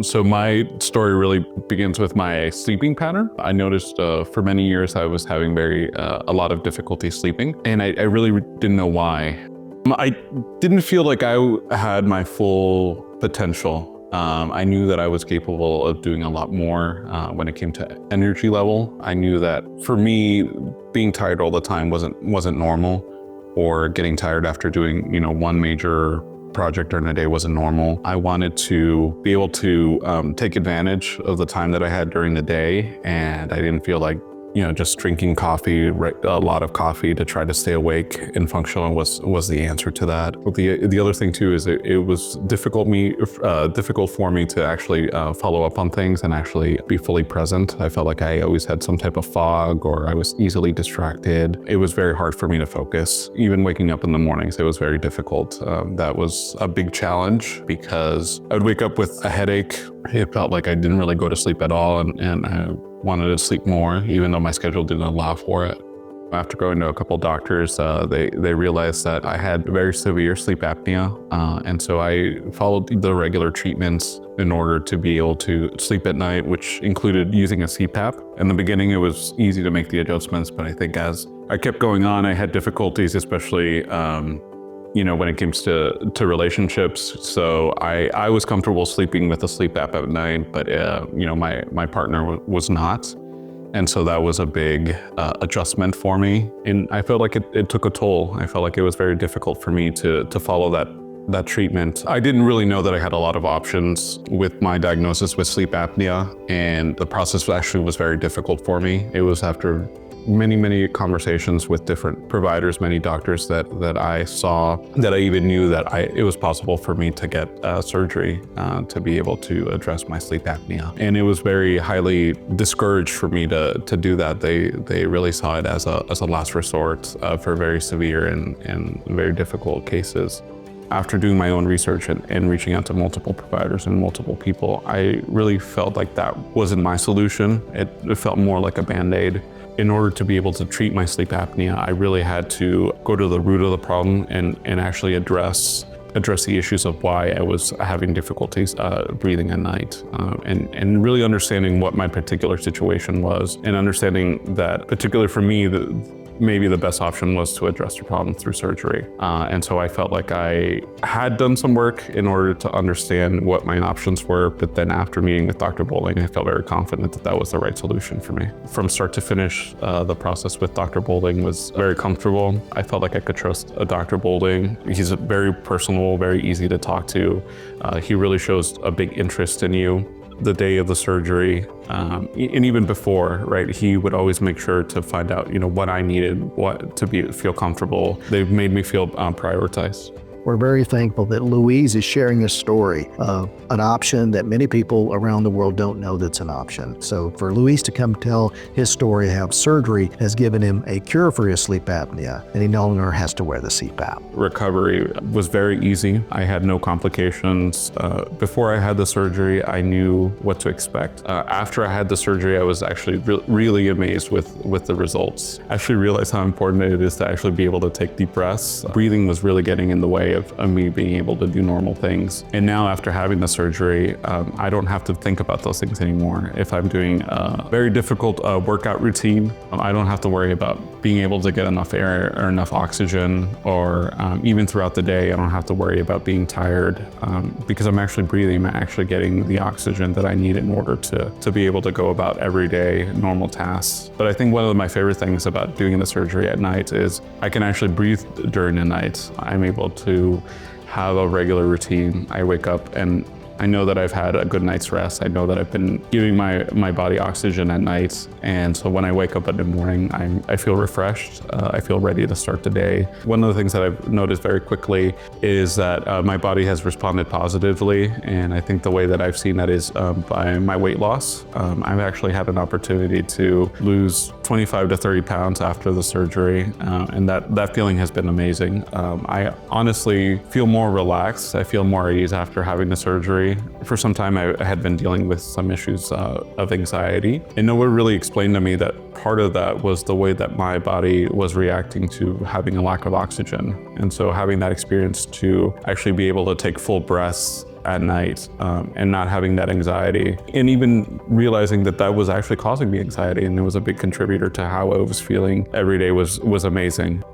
So my story really begins with my sleeping pattern. I noticed for many years I was having a lot of difficulty sleeping, and I really didn't know why. I didn't feel like I had my full potential. I knew that I was capable of doing a lot more when it came to energy level. I knew that for me, being tired all the time wasn't normal, or getting tired after doing one major project during the day wasn't normal. I wanted to be able to take advantage of the time that I had during the day, and I didn't feel like just drinking coffee, a lot of coffee to try to stay awake and functional was the answer to that. But the other thing too is it was difficult for me to actually follow up on things and actually be fully present. I felt like I always had some type of fog, or I was easily distracted. It was very hard for me to focus. Even waking up in the mornings, it was very difficult. That was a big challenge because I would wake up with a headache. It felt like I didn't really go to sleep at all, and I wanted to sleep more, even though my schedule didn't allow for it. After going to a couple doctors, they realized that I had very severe sleep apnea, and so I followed the regular treatments in order to be able to sleep at night, which included using a CPAP. In the beginning, it was easy to make the adjustments, but I think as I kept going on, I had difficulties, especially when it comes to relationships. So I was comfortable sleeping with a sleep app at night, but my partner was not. And so that was a big adjustment for me. And I felt like it took a toll. I felt like it was very difficult for me to follow that treatment. I didn't really know that I had a lot of options with my diagnosis with sleep apnea, and the process actually was very difficult for me. It was after many conversations with different providers, many doctors that I saw, that I even knew that it was possible for me to get surgery to be able to address my sleep apnea. And it was very highly discouraged for me to do that. They really saw it as a last resort for very severe and very difficult cases. After doing my own research and reaching out to multiple providers and multiple people, I really felt like that wasn't my solution. It felt more like a Band-Aid. In order to be able to treat my sleep apnea, I really had to go to the root of the problem and actually address the issues of why I was having difficulties breathing at night, and really understanding what my particular situation was, and understanding that, particularly for me, maybe the best option was to address the problem through surgery. And so I felt like I had done some work in order to understand what my options were, but then after meeting with Dr. Bowling, I felt very confident that that was the right solution for me. From start to finish, the process with Dr. Bowling was very comfortable. I felt like I could trust Dr. Bowling. He's very personal, very easy to talk to. He really shows a big interest in you. The day of the surgery, and even before, right, he would always make sure to find out, what I needed, what to feel comfortable. They've made me feel prioritized. We're very thankful that Luis is sharing a story of an option that many people around the world don't know that's an option. So for Luis to come tell his story, how surgery has given him a cure for his sleep apnea, and he no longer has to wear the CPAP. Recovery was very easy. I had no complications. Before I had the surgery, I knew what to expect. After I had the surgery, I was actually really amazed with the results. I actually realized how important it is to actually be able to take deep breaths. Breathing was really getting in the way of me being able to do normal things. And now after having the surgery, I don't have to think about those things anymore. If I'm doing a very difficult workout routine, I don't have to worry about being able to get enough air or enough oxygen, or even throughout the day, I don't have to worry about being tired because I'm actually breathing, I'm actually getting the oxygen that I need in order to be able to go about everyday normal tasks. But I think one of my favorite things about doing the surgery at night is I can actually breathe during the night. I'm able to have a regular routine. I wake up and I know that I've had a good night's rest. I know that I've been giving my body oxygen at night. And so when I wake up in the morning, I feel refreshed. I feel ready to start the day. One of the things that I've noticed very quickly is that my body has responded positively. And I think the way that I've seen that is by my weight loss. I've actually had an opportunity to lose 25 to 30 pounds after the surgery. And that feeling has been amazing. I honestly feel more relaxed. I feel more at ease after having the surgery. For some time, I had been dealing with some issues of anxiety. And no one really explained to me that part of that was the way that my body was reacting to having a lack of oxygen. And so having that experience to actually be able to take full breaths at night, and not having that anxiety, and even realizing that that was actually causing me anxiety, and it was a big contributor to how I was feeling every day was amazing.